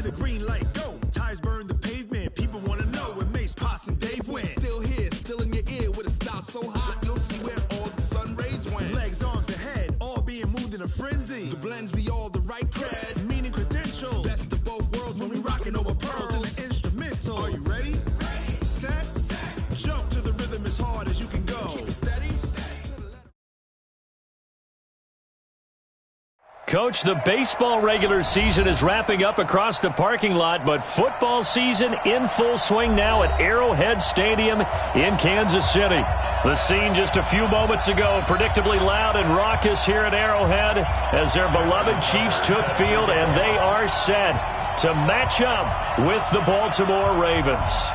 the green light, go. Tires burn the pavement. People want to know where Mace, Poss, and Dave went. Still here, still in your ear with a style so hot. You'll see where all the sun rays went. Legs, arms, and head, all being moved in a frenzy. The blends be all the right cred. Meaning credentials. Best of both worlds when we rockin' over pearls in the instrumental. Are you ready? Set. Jump to the rhythm as hard as you can go. Keep it steady. Coach, the baseball regular season is wrapping up across the parking lot, but football season in full swing now at Arrowhead Stadium in Kansas City. The scene just a few moments ago, predictably loud and raucous here at Arrowhead as their beloved Chiefs took field, and they are set to match up with the Baltimore Ravens.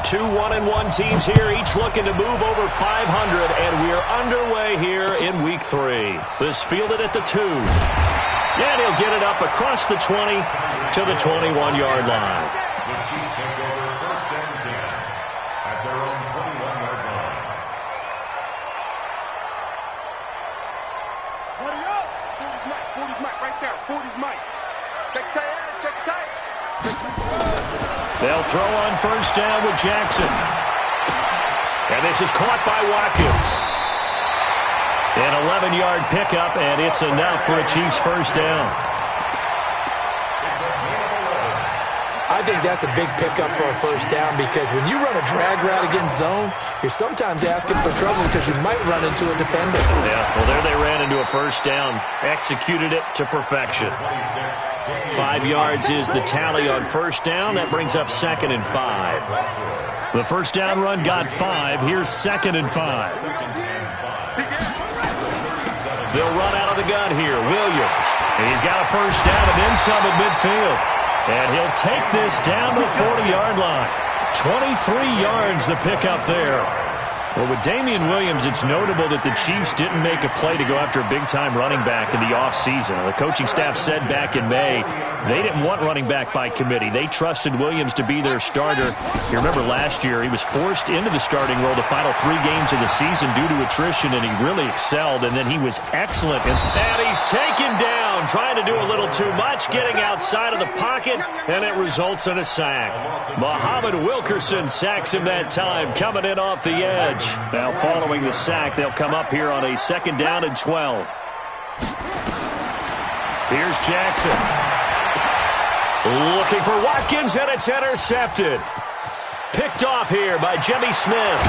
Two 1-1 teams here, each looking to move over 500, and we're underway here in Week 3. This fielded at the 2. And he'll get it up across the 20 to the 21-yard line. The Chiefs take over first and 10 at their own 21-yard line. What are you? 40's Mike, right there. 40's Mike. Check tight, check tight. They'll throw on first down with Jackson. And this is caught by Watkins. An 11-yard pickup, and it's enough for a Chiefs first down. I think that's a big pickup for a first down because when you run a drag route against zone, you're sometimes asking for trouble because you might run into a defender. Yeah, well, there they ran into a first down. Executed it to perfection. 5 yards is the tally on first down. That brings up 2nd and 5. The first down run got 5. Here's 2nd and 5. They'll run out of the gun here. Williams. And he's got a first down and then some at midfield. And he'll take this down to the 40-yard line. 23 yards the pickup there. Well, with Damian Williams, it's notable that the Chiefs didn't make a play to go after a big-time running back in the offseason. The coaching staff said back in May they didn't want running back by committee. They trusted Williams to be their starter. You remember last year he was forced into the starting role the final 3 games of the season due to attrition, and he really excelled, and then he was excellent. And he's taken down, trying to do a little too much, getting outside of the pocket, and it results in a sack. Muhammad Wilkerson sacks him that time, coming in off the edge. Now following the sack, they'll come up here on a 2nd down and 12. Here's Jackson. Looking for Watkins, and it's intercepted. Picked off here by Jimmy Smith.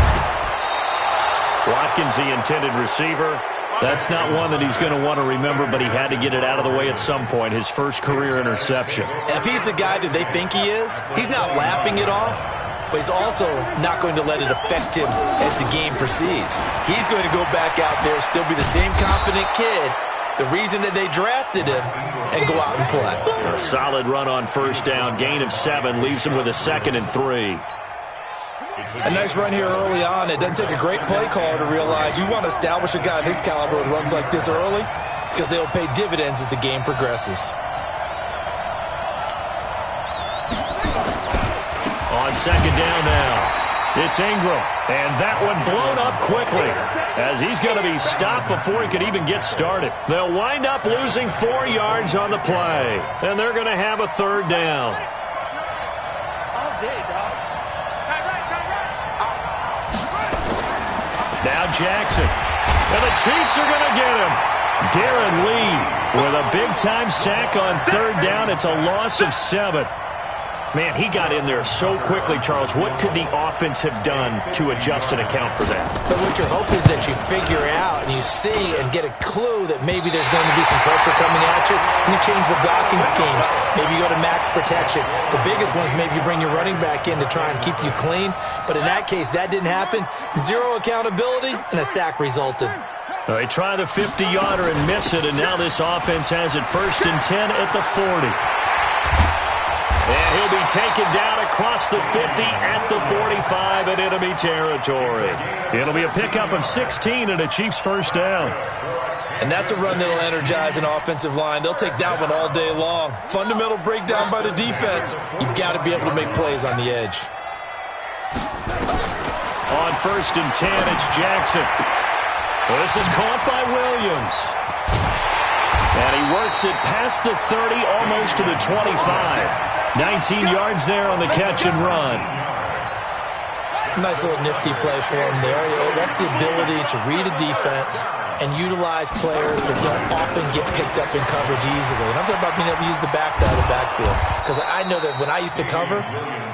Watkins, the intended receiver. That's not one that he's going to want to remember, but he had to get it out of the way at some point. His first career interception. And if he's the guy that they think he is, he's not laughing it off. But he's also not going to let it affect him as the game proceeds. He's going to go back out there, still be the same confident kid, the reason that they drafted him, and go out and play. A solid run on first down. Gain of 7 leaves him with a 2nd and 3. A nice run here early on. It doesn't take a great play caller to realize you want to establish a guy of his caliber with runs like this early because they'll pay dividends as the game progresses. On 2nd down now, it's Ingram, and that one blown up quickly as he's going to be stopped before he could even get started. They'll wind up losing 4 yards on the play, and they're going to have a 3rd down. All day, dog. Now Jackson, and the Chiefs are going to get him. Darren Lee with a big-time sack on 3rd down. It's a loss of 7. Man, he got in there so quickly, Charles. What could the offense have done to adjust and account for that? But what you're hoping is that you figure out and you see and get a clue that maybe there's going to be some pressure coming at you, and you change the blocking schemes. Maybe you go to max protection. The biggest one is maybe you bring your running back in to try and keep you clean. But in that case, that didn't happen. 0 accountability, and a sack resulted. They try the 50-yarder and miss it, and now this offense has it 1st and 10 at the 40. And he'll be taken down across the 50 at the 45 in enemy territory. It'll be a pickup of 16 and a Chiefs first down. And that's a run that'll energize an offensive line. They'll take that one all day long. Fundamental breakdown by the defense. You've got to be able to make plays on the edge. On 1st and 10, it's Jackson. This is caught by Williams. And he works it past the 30, almost to the 25. 19 yards there on the catch and run. Nice little nifty play for him there. That's the ability to read a defense and utilize players that don't often get picked up in coverage easily. And I'm talking about being able to use the backside of the backfield. Because I know that when I used to cover,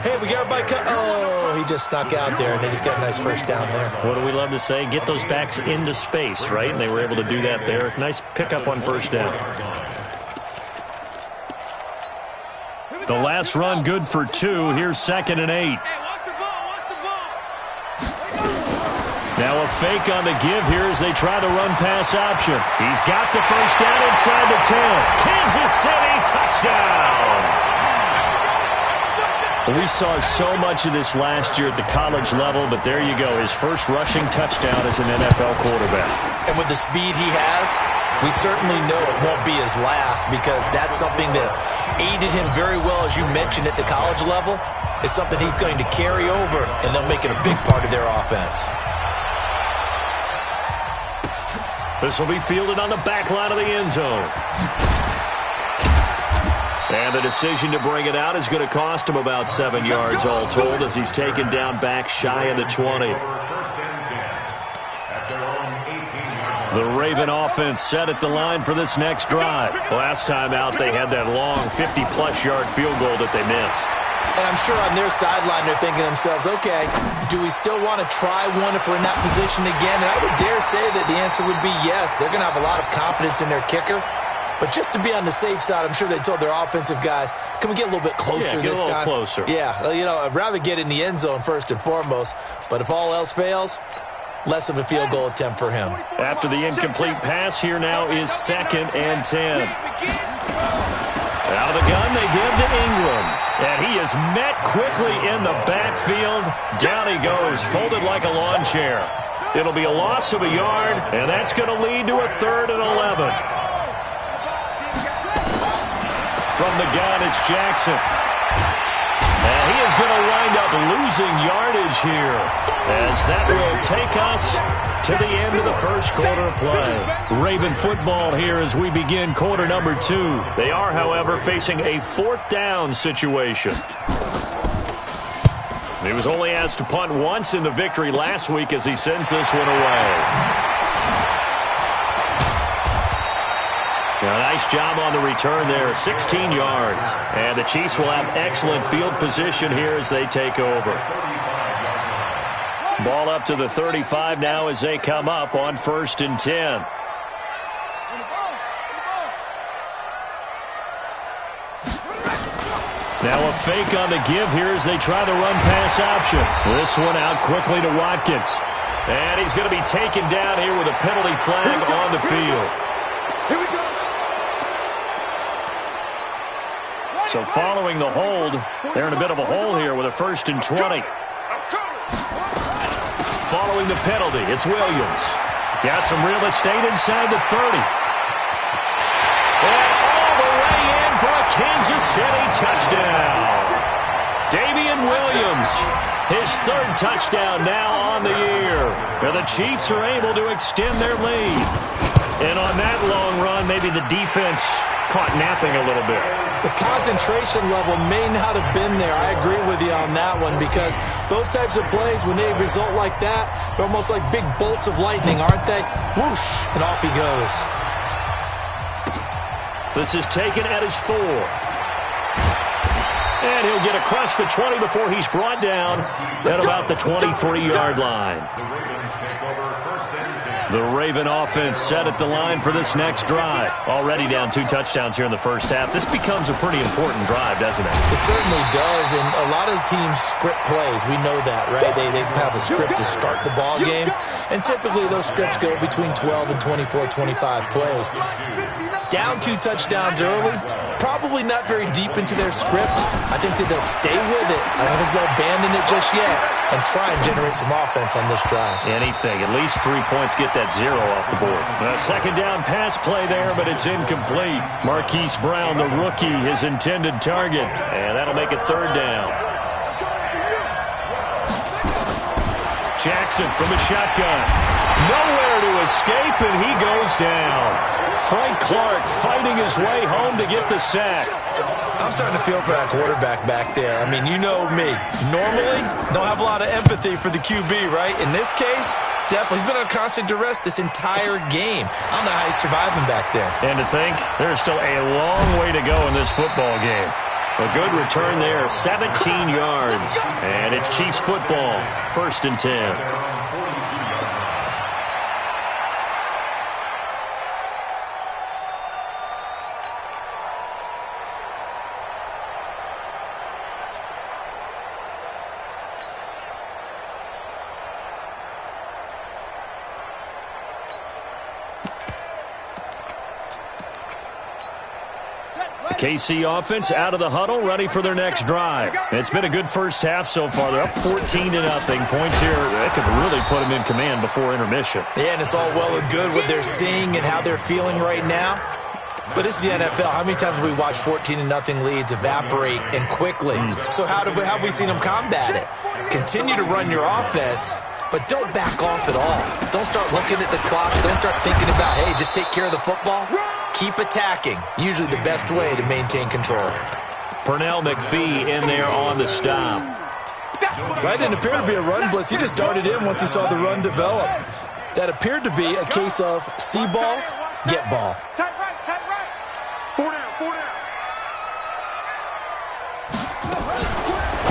hey, we got everybody oh, he just snuck out there, and they just got a nice first down there. What do we love to say? Get those backs into space, right? And they were able to do that there. Nice pickup on first down. The last run good for 2. Here's 2nd and 8. Now a fake on the give here as they try the run-pass option. He's got the first down inside the 10. Kansas City touchdown! We saw so much of this last year at the college level, but there you go. His first rushing touchdown as an NFL quarterback. And with the speed he has, we certainly know it won't be his last because that's something that aided him very well, as you mentioned, at the college level. It's something he's going to carry over, and they'll make it a big part of their offense. This will be fielded on the back line of the end zone. And the decision to bring it out is going to cost him about 7 yards all told as he's taken down back shy of the 20. The Raven offense set at the line for this next drive. Last time out, they had that long 50-plus yard field goal that they missed. And I'm sure on their sideline they're thinking to themselves, okay, do we still want to try one if we're in that position again? And I would dare say that the answer would be yes. They're going to have a lot of confidence in their kicker. But just to be on the safe side, I'm sure they told their offensive guys, can we get a little bit closer this time? Closer. Yeah, I'd rather get in the end zone first and foremost. But if all else fails, less of a field goal attempt for him. After the incomplete pass, here now is 2nd and 10. Out of the gun, they give to Ingram. And he is met quickly in the backfield. Down he goes, folded like a lawn chair. It'll be a loss of a yard, and that's going to lead to a 3rd and 11. From the gun, it's Jackson. And he is going to wind up losing yardage here, as that will take us to the end of the first quarter play. Raven football here as we begin quarter number 2. They are, however, facing a 4th down situation. He was only asked to punt once in the victory last week as he sends this one away. A nice job on the return there, 16 yards. And the Chiefs will have excellent field position here as they take over. Ball up to the 35 now as they come up on 1st and 10. Now a fake on the give here as they try the run-pass option. This one out quickly to Watkins. And he's going to be taken down here with a penalty flag on the field. Here we go. So following the hold, they're in a bit of a hole here with a 1st and 20. Following the penalty, it's Williams. Got some real estate inside the 30. And all the way in for a Kansas City touchdown. Damian Williams, his 3rd touchdown now on the year. And the Chiefs are able to extend their lead. And on that long run, maybe the defense caught napping a little bit. The concentration level may not have been there. I agree with you on that one because those types of plays, when they result like that, they're almost like big bolts of lightning, aren't they? Whoosh, and off he goes. This is taken at his 4. And he'll get across the 20 before he's brought down at about the 23-yard line. The Raven offense set at the line for this next drive. Already down 2 touchdowns here in the first half. This becomes a pretty important drive, doesn't it? It certainly does, and a lot of the teams script plays. We know that, right? They have a script to start the ball game, and typically those scripts go between 12 and 24, 25 plays. Down 2 touchdowns early, probably not very deep into their script. I think that they'll stay with it. I don't think they'll abandon it just yet and try and generate some offense on this drive. Anything. At least 3 points, get that 0 off the board. A 2nd down pass play there, but it's incomplete. Marquise Brown, the rookie, his intended target. And that'll make it 3rd down. Jackson from the shotgun. Nowhere to escape, and he goes down. Frank Clark fighting his way home to get the sack. I'm starting to feel for that quarterback back there. I mean, you know me. Normally, don't have a lot of empathy for the QB, right? In this case, definitely. He's been on constant duress this entire game. I don't know how he's surviving back there. And to think, there's still a long way to go in this football game. A good return there, 17 yards. And it's Chiefs football, 1st and 10. KC offense out of the huddle, ready for their next drive. It's been a good first half so far. They're up 14-0. Points here, that could really put them in command before intermission. Yeah, and it's all well and good what they're seeing and how they're feeling right now. But it's the NFL. How many times have we watched 14-0 leads evaporate and quickly? So how have we seen them combat it? Continue to run your offense, but don't back off at all. Don't start looking at the clock. Don't start thinking about, hey, just take care of the football. Keep attacking. Usually the best way to maintain control. Pernell McPhee in there on the stop. That didn't appear to be a run blitz. He just darted in once he saw the run develop. That appeared to be a case of see ball, get ball. Tight right, tight right. 4 down.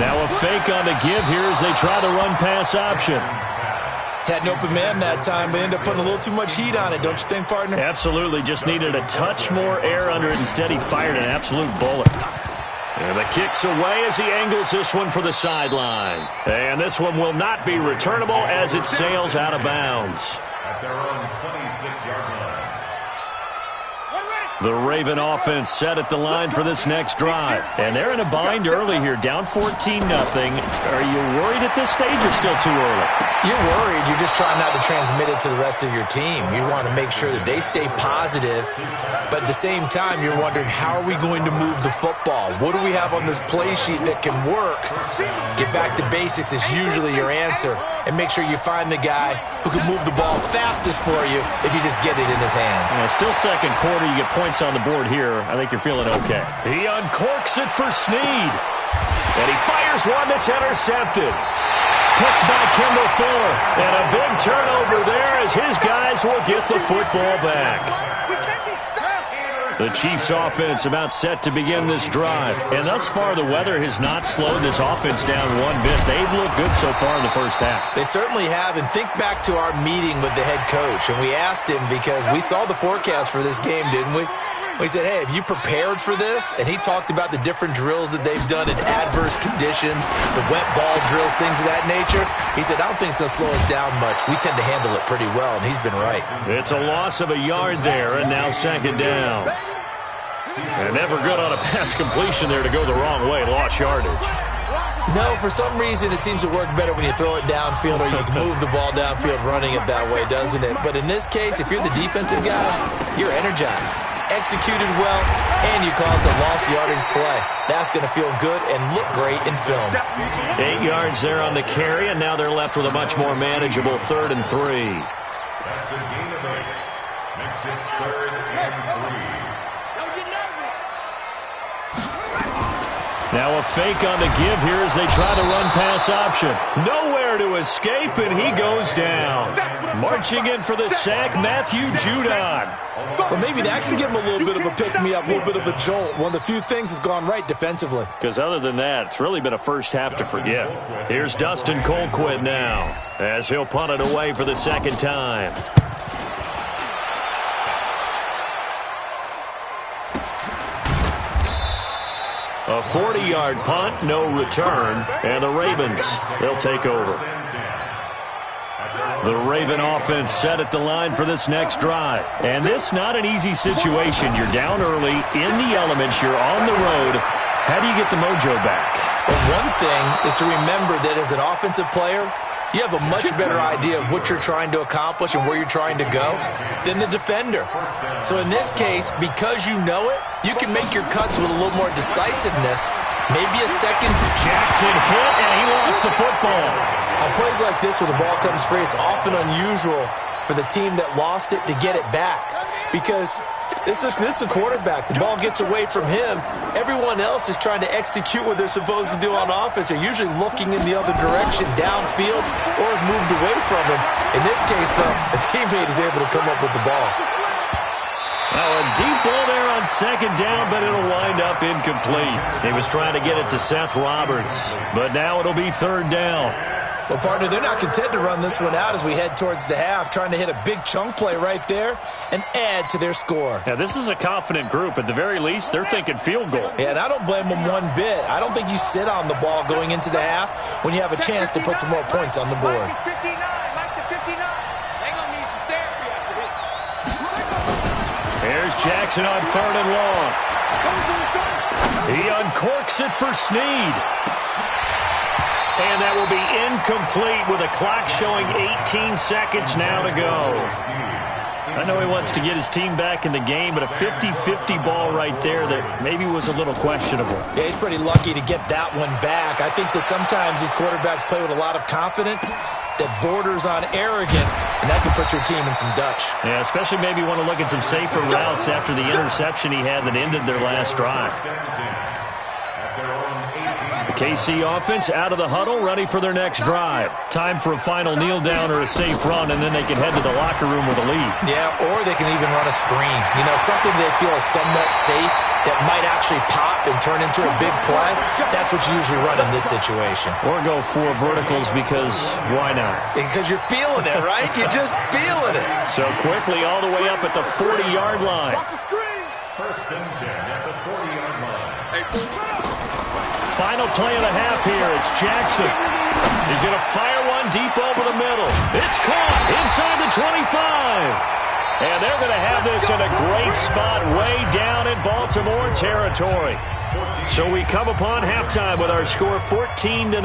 Now a fake on the give here as they try the run-pass option. Had an open man that time, but ended up putting a little too much heat on it, don't you think, partner? Absolutely. Just needed a touch more air under it. Instead, he fired an absolute bullet. And the kick's away as he angles this one for the sideline. And this one will not be returnable as it sails out of bounds. At their own 26-yard line. The Raven offense set at the line for this next drive. And they're in a bind early here, down 14-0. Are you worried at this stage or still too early? You're worried. You're just trying not to transmit it to the rest of your team. You want to make sure that they stay positive. But at the same time, you're wondering, how are we going to move the football? What do we have on this play sheet that can work? Get back to basics is usually your answer. And make sure you find the guy who can move the ball fastest for you if you just get it in his hands. Yeah, still second quarter. You get points on the board here. I think you're feeling okay. He uncorks it for Snead. And he fires one that's intercepted. Picked by Kendall Fuller. And a big turnover there as his guys will get the football back. The Chiefs offense about set to begin this drive. And thus far, the weather has not slowed this offense down one bit. They've looked good so far in the first half. They certainly have. And think back to our meeting with the head coach. And we asked him, because we saw the forecast for this game, didn't we? We said, hey, have you prepared for this? And he talked about the different drills that they've done in adverse conditions, the wet ball drills, things of that nature. He said, I don't think it's going to slow us down much. We tend to handle it pretty well, and he's been right. It's a loss of a yard there, and now second down. And never good on a pass completion there to go the wrong way. Lost yardage. No, for some reason it seems to work better when you throw it downfield or you can move the ball downfield running it that way, doesn't it? But in this case, if you're the defensive guys, you're energized. Executed well, and you caused a lost yardage play. That's going to feel good and look great in film. 8 yards there on the carry, and now they're left with a much more manageable 3rd and 3. That's a gain of 8. Makes it 3rd and 3. Now a fake on the give here as they try the run-pass option. Nowhere to escape, and he goes down. Marching in for the sack, Matthew Judon. Well, maybe that can give him a little bit of a pick-me-up, a little bit of a jolt. One of the few things has gone right defensively. Because other than that, it's really been a first half to forget. Here's Dustin Colquitt now as he'll punt it away for the second time. A 40-yard punt, no return, and the Ravens, they'll take over. The Raven offense set at the line for this next drive. And this not an easy situation. You're down early, in the elements, you're on the road. How do you get the mojo back? Well, one thing is to remember that as an offensive player, you have a much better idea of what you're trying to accomplish and where you're trying to go than the defender. So in this case, because you know it, you can make your cuts with a little more decisiveness. Maybe a second. Jackson hit, and he lost the football. On plays like this where the ball comes free, it's often unusual for the team that lost it to get it back. Because this is a quarterback. The ball gets away from him. Everyone else is trying to execute what they're supposed to do on offense. They're usually looking in the other direction, downfield, or moved away from him. In this case, though, the teammate is able to come up with the ball. Now a deep ball there on second down, but it'll wind up incomplete. He was trying to get it to Seth Roberts, but now it'll be third down. Well, partner, they're not content to run this one out as we head towards the half, trying to hit a big chunk play right there and add to their score. Now, this is a confident group. At the very least, they're thinking field goal. Yeah, and I don't blame them one bit. I don't think you sit on the ball going into the half when you have a chance to put some more points on the board. Mike is 59. Mike to 59. They're going to need some therapy after this. Here's Jackson on third and long. He uncorks it for Snead. And that will be incomplete with a clock showing 18 seconds now to go. I know he wants to get his team back in the game, but a 50-50 ball right there that maybe was a little questionable. Yeah, he's pretty lucky to get that one back. I think that sometimes these quarterbacks play with a lot of confidence that borders on arrogance, and that can put your team in some Dutch. Yeah, especially maybe want to look at some safer routes after the interception he had that ended their last drive. The KC offense out of the huddle, ready for their next drive. Time for a final kneel down or a safe run, and then they can head to the locker room with a lead. Yeah, or they can even run a screen. You know, something they feel is somewhat safe that might actually pop and turn into a big play. That's what you usually run in this situation. Or go for verticals because why not? Because you're feeling it, right? You're just feeling it. So quickly all the way up at the 40-yard line. First and 10 at the 40-yard line. Final play of the half here. It's Jackson. He's going to fire one deep over the middle. It's caught inside the 25. And they're going to have this in a great spot way down in Baltimore territory. So we come upon halftime with our score 14-0.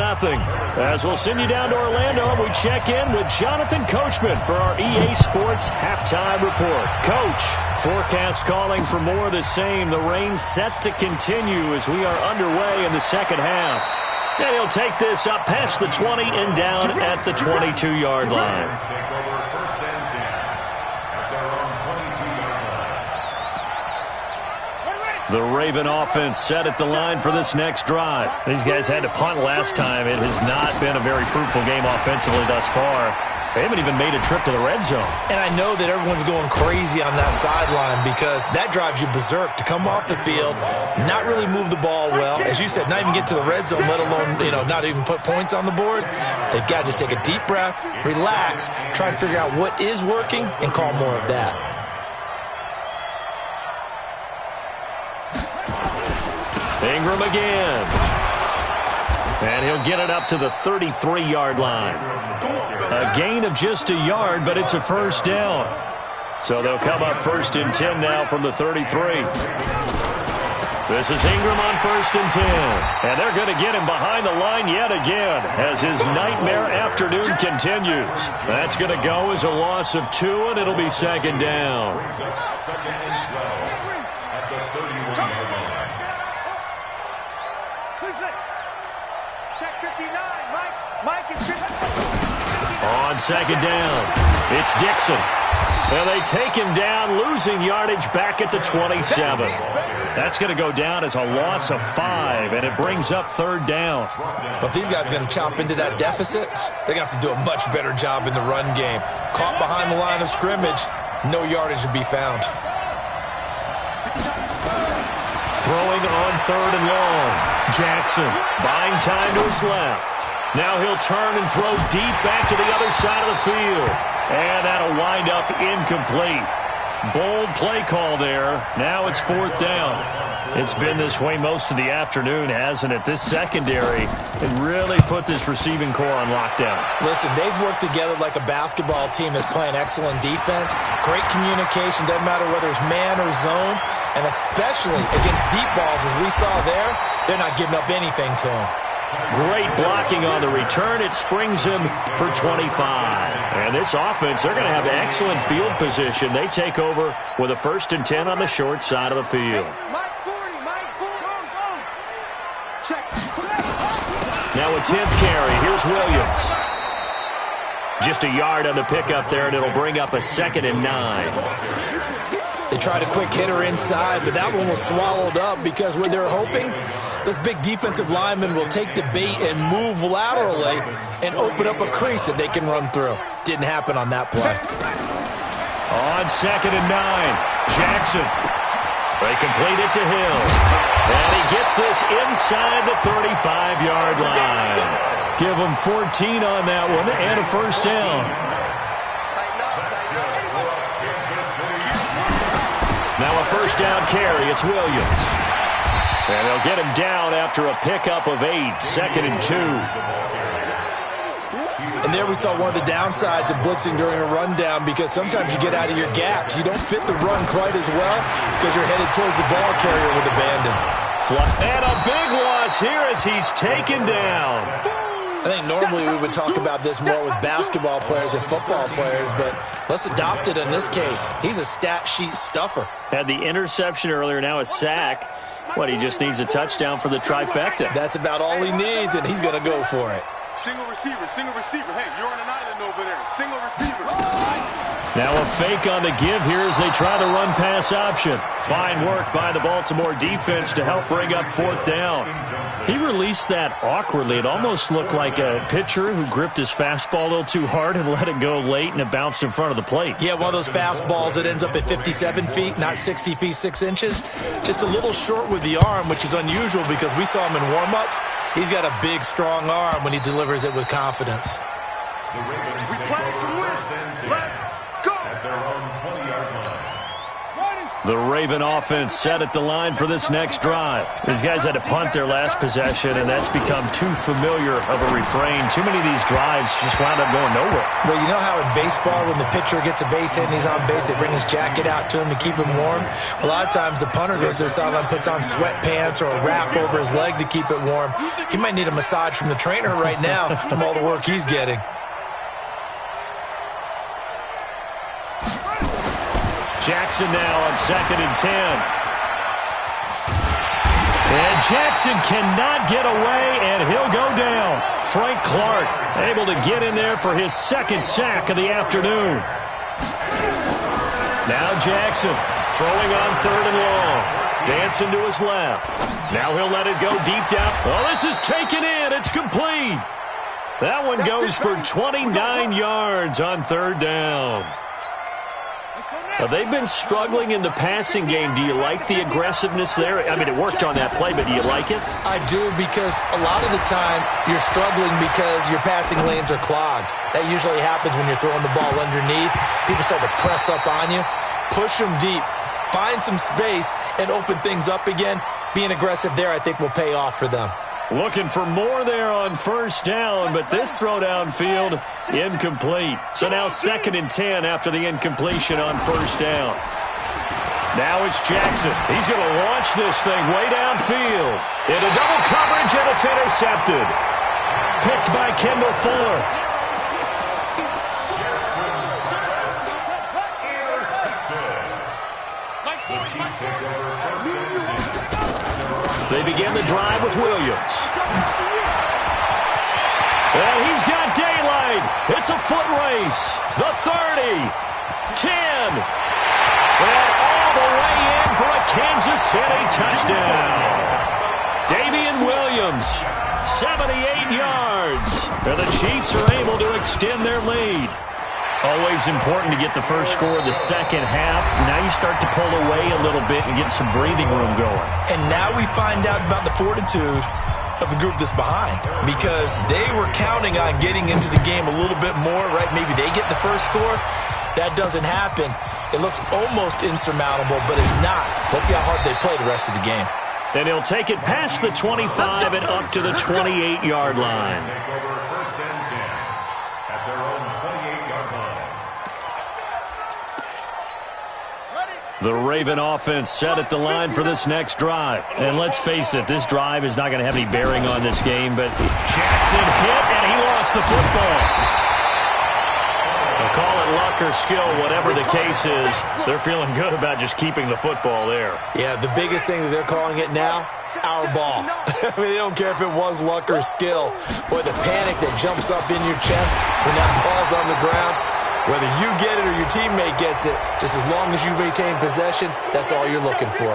As we'll send you down to Orlando, we check in with Jonathan Coachman for our EA Sports Halftime Report. Coach, forecast calling for more of the same. The rain set to continue as we are underway in the second half. And he'll take this up past the 20 and down at the 22-yard line. The Raven offense set at the line for this next drive. These guys had to punt last time. It has not been a very fruitful game offensively thus far. They haven't even made a trip to the red zone. And I know that everyone's going crazy on that sideline because that drives you berserk to come off the field, not really move the ball well. As you said, not even get to the red zone, let alone, not even put points on the board. They've got to just take a deep breath, relax, try and figure out what is working, and call more of that. Ingram again. And he'll get it up to the 33-yard line. A gain of just a yard, but it's a first down. So they'll come up first and 10 now from the 33. This is Ingram on first and 10. And they're going to get him behind the line yet again as his nightmare afternoon continues. That's going to go as a loss of 2, and it'll be second down. On second down, it's Dixon. And they take him down, losing yardage back at the 27. That's going to go down as a loss of 5, and it brings up third down. But these guys are going to chop into that deficit. They're going to have to do a much better job in the run game. Caught behind the line of scrimmage, no yardage to be found. Throwing on third and long. Jackson buying time to his left. Now he'll turn and throw deep back to the other side of the field. And that'll wind up incomplete. Bold play call there. Now it's fourth down. It's been this way most of the afternoon, hasn't it? This secondary can really put this receiving core on lockdown. Listen, they've worked together like a basketball team that's playing excellent defense. Great communication, doesn't matter whether it's man or zone. And especially against deep balls, as we saw there, they're not giving up anything to them. Great blocking on the return. It springs him for 25. And this offense, they're going to have excellent field position. They take over with a first and 10 on the short side of the field. Now a 10th carry. Here's Williams. Just a yard on the pickup there, and it'll bring up a 2nd and 9. They tried a quick hitter inside, but that one was swallowed up because what they're hoping, this big defensive lineman will take the bait and move laterally and open up a crease that they can run through. Didn't happen on that play. On 2nd and 9, Jackson. They complete it to Hill. And he gets this inside the 35-yard line. Give him 14 on that one and a first down. Now a first down carry. It's Williams. And they'll get him down after a pickup of 8, 2nd and 2. And there we saw one of the downsides of blitzing during a rundown because sometimes you get out of your gaps. You don't fit the run quite as well because you're headed towards the ball carrier with abandon. And a big loss here as he's taken down. I think normally we would talk about this more with basketball players and football players, but let's adopt it in this case. He's a stat sheet stuffer. Had the interception earlier, now a sack. What, he just needs a touchdown for the trifecta. That's about all he needs, and he's going to go for it. Single receiver, single receiver. Hey, you're on an island over there. Single receiver. Now a fake on the give here as they try the run-pass option. Fine work by the Baltimore defense to help bring up 4th down. He released that awkwardly. It almost looked like a pitcher who gripped his fastball a little too hard and let it go late, and it bounced in front of the plate. Yeah, one of those fastballs that ends up at 57 feet, not 60 feet, 6 inches. Just a little short with the arm, which is unusual because we saw him in warm-ups. He's got a big, strong arm when he delivers it with confidence. The Ravens take over first and 10 at their own 20-yard line. The Raven offense set at the line for this next drive. These guys had to punt their last possession, and that's become too familiar of a refrain. Too many of these drives just wound up going nowhere. Well, you know how in baseball when the pitcher gets a base hit and he's on base, they bring his jacket out to him to keep him warm? A lot of times the punter goes to the sideline, puts on sweatpants or a wrap over his leg to keep it warm. He might need a massage from the trainer right now from all the work he's getting. Jackson now on 2nd and 10. And Jackson cannot get away, and he'll go down. Frank Clark able to get in there for his 2nd sack of the afternoon. Now Jackson throwing on 3rd and long. Dancing to his left. Now he'll let it go deep down. Well, this is taken in. It's complete. That one goes for 29 yards on 3rd down. They've been struggling in the passing game. Do you like the aggressiveness there? I mean, it worked on that play, but do you like it? I do, because a lot of the time you're struggling because your passing lanes are clogged. That usually happens when you're throwing the ball underneath. People start to press up on you. Push them deep. Find some space and open things up again. Being aggressive there, I think, will pay off for them. Looking for more there on 1st down, but this throw downfield, incomplete. So now 2nd and 10 after the incompletion on 1st down. Now it's Jackson. He's going to launch this thing way downfield. Into double coverage, and it's intercepted. Picked by Kendall Fuller. They begin the drive with Williams. And he's got daylight. It's a foot race. The 30, 10, and all the way in for a Kansas City touchdown. Damian Williams, 78 yards. And the Chiefs are able to extend their lead. Always important to get the first score of the second half. Now you start to pull away a little bit and get some breathing room going. And now we find out about the fortitude of the group that's behind, because they were counting on getting into the game a little bit more, right? Maybe they get the first score. That doesn't happen. It looks almost insurmountable, but it's not. Let's see how hard they play the rest of the game. And he'll take it past the 25 and up to the 28-yard line. Take over first and 10 at their own 28-yard line. The Raven offense set at the line for this next drive. And let's face it, this drive is not going to have any bearing on this game, but Jackson hit, and he lost the football. They'll call it luck or skill, whatever the case is. They're feeling good about just keeping the football there. Yeah, the biggest thing that they're calling it now, our ball. I mean, they don't care if it was luck or skill. Boy, the panic that jumps up in your chest when that ball's on the ground, whether you get it or your teammate gets it, just as long as you retain possession, that's all you're looking for.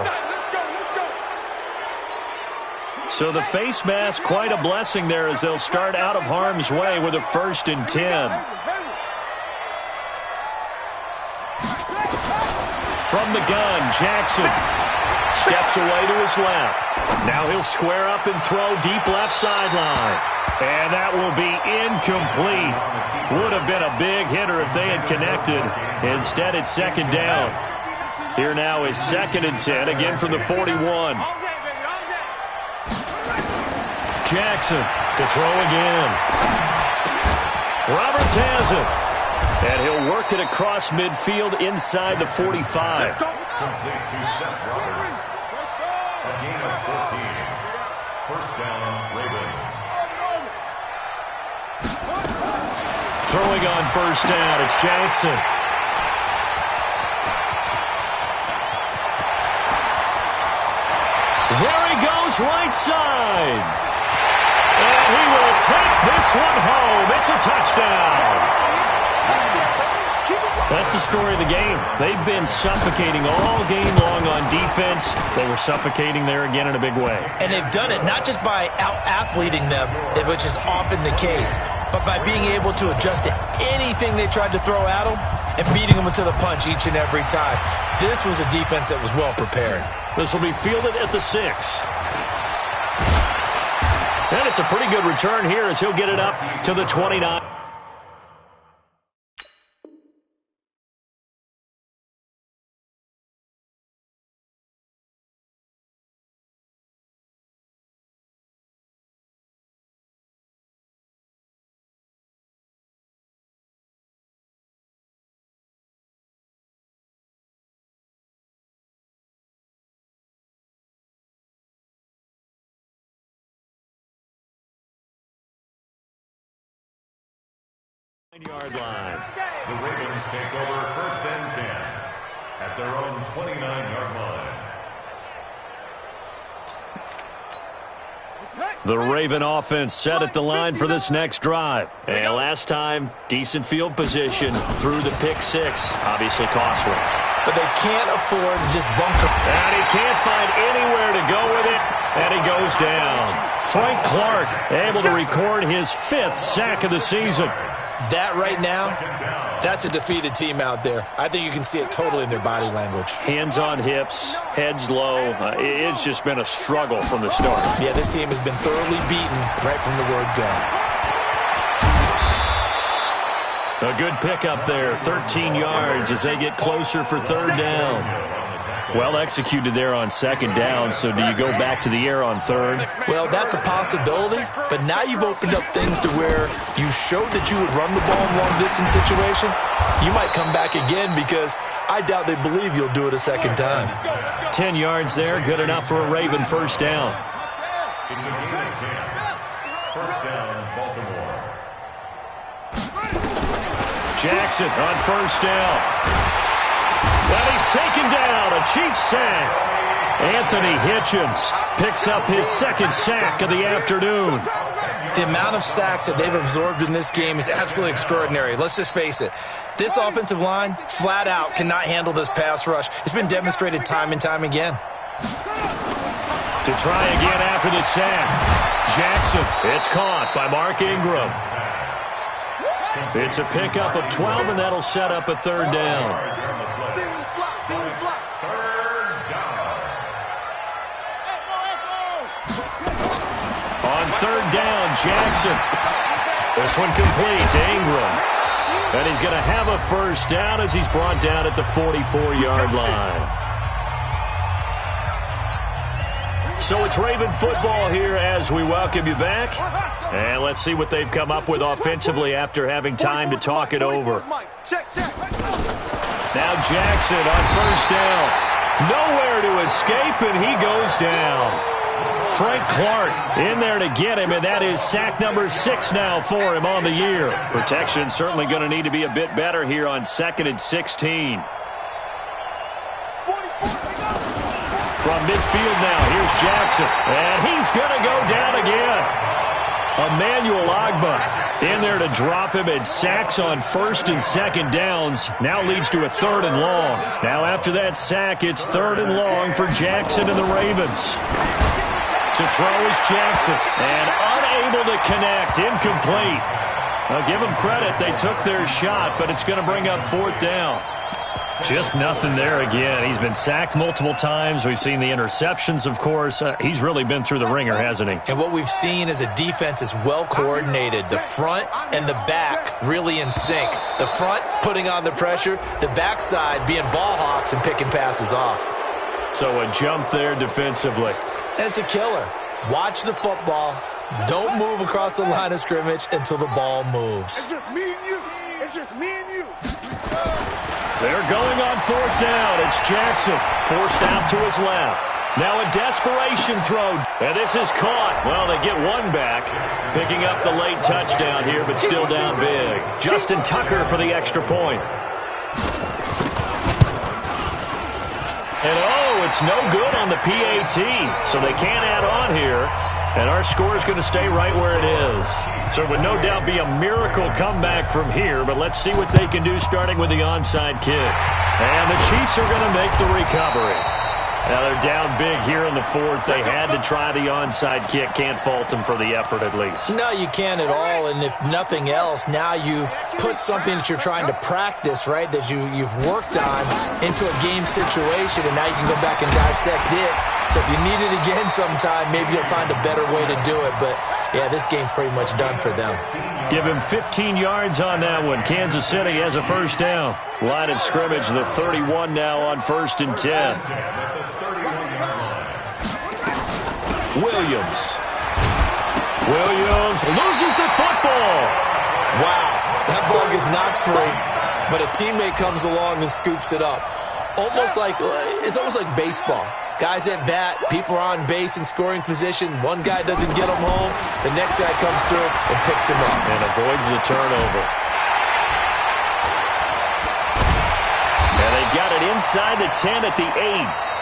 So the face mask, quite a blessing there as they'll start out of harm's way with a 1st and 10. From the gun, Jackson steps away to his left. Now he'll square up and throw deep left sideline. And that will be incomplete. Would have been a big hitter if they had connected. Instead, it's 2nd down. Here now is 2nd and 10, again from the 41. Jackson to throw again. Roberts has it. And he'll work it across midfield inside the 45. Complete to Seth Roberts. A gain of 14. 1st down, Ravens. Throwing on 1st down, it's Jackson. There he goes, right side. And he will take this one home. It's a touchdown. That's the story of the game. They've been suffocating all game long on defense. They were suffocating there again in a big way. And they've done it not just by out-athleting them, which is often the case, but by being able to adjust to anything they tried to throw at them and beating them to the punch each and every time. This was a defense that was well prepared. This will be fielded at the 6. And it's a pretty good return here as he'll get it up to the 29. Yard line. The Ravens take over 1st and 10 at their own 29-yard line. The Raven offense set at the line for this next drive. And last time, decent field position through the pick 6. Obviously costly. But they can't afford to just bunker. And he can't find anywhere to go with it. And he goes down. Frank Clark able to record his 5th sack of the season. That right now, that's a defeated team out there. I think you can see it totally in their body language. Hands on hips, heads low. It's just been a struggle from the start. Yeah, this team has been thoroughly beaten right from the word go. A good pickup there, 13 yards as they get closer for 3rd down. Well executed there on 2nd down, so do you go back to the air on 3rd? Well, that's a possibility, but now you've opened up things to where you showed that you would run the ball in long-distance situation. You might come back again because I doubt they believe you'll do it a 2nd time. 10 yards there, good enough for a Raven 1st down. It's a gain of 10. 1st down, Baltimore. Jackson on 1st down. Well, he's taken down, a Chiefs sack. Anthony Hitchens picks up his 2nd sack of the afternoon. The amount of sacks that they've absorbed in this game is absolutely extraordinary. Let's just face it. This offensive line, flat out, cannot handle this pass rush. It's been demonstrated time and time again. To try again after the sack. Jackson, it's caught by Mark Ingram. It's a pickup of 12, and that'll set up a 3rd down. On 3rd down, Jackson. This one complete to Ingram. And he's going to have a 1st down as he's brought down at the 44-yard line. So it's Raven football here as we welcome you back. And let's see what they've come up with offensively after having time to talk it over. Now Jackson on 1st down. Nowhere to escape, and he goes down. Frank Clark in there to get him, and that is sack number 6 now for him on the year. Protection certainly going to need to be a bit better here on 2nd and 16. From midfield now. Here's Jackson. And he's going to go down again. Emmanuel Agba in there to drop him, and sacks on first and second downs. Now leads to a 3rd and long. Now after that sack, it's 3rd and long for Jackson and the Ravens. To throw is Jackson, and unable to connect, incomplete. Now give them credit, they took their shot, but it's going to bring up 4th down. Just nothing there again. He's been sacked multiple times. We've seen the interceptions, of course. He's really been through the ringer, hasn't he? And what we've seen is a defense that's well coordinated. The front and the back really in sync. The front putting on the pressure, the backside being ball hawks and picking passes off. So a jump there defensively. And it's a killer. Watch the football. Don't move across the line of scrimmage until the ball moves. It's just me and you. It's just me and you. They're going on 4th down. It's Jackson forced out to his left. Now a desperation throw. And this is caught. Well, they get one back. Picking up the late touchdown here, but still down big. Justin Tucker for the extra point. And it's no good on the PAT. So they can't add on here. And our score is going to stay right where it is. So it would no doubt be a miracle comeback from here, but let's see what they can do starting with the onside kick. And the Chiefs are going to make the recovery. Now they're down big here in the 4th. They had to try the onside kick. Can't fault them for the effort at least. No, you can't at all. And if nothing else, now you've put something that you're trying to practice, right, that you've worked on into a game situation, and now you can go back and dissect it. So if you need it again sometime, maybe you'll find a better way to do it. But, yeah, this game's pretty much done for them. Give him 15 yards on that one. Kansas City has a first down. Line of scrimmage, the 31 now on 1st and 10. Williams loses the football. Wow, that ball gets knocked free, but a teammate comes along and scoops it up. It's almost like baseball. Guys at bat, people are on base in scoring position. One guy doesn't get him home. The next guy comes through and picks him up. And avoids the turnover. And they've got it inside the 10 at the 8.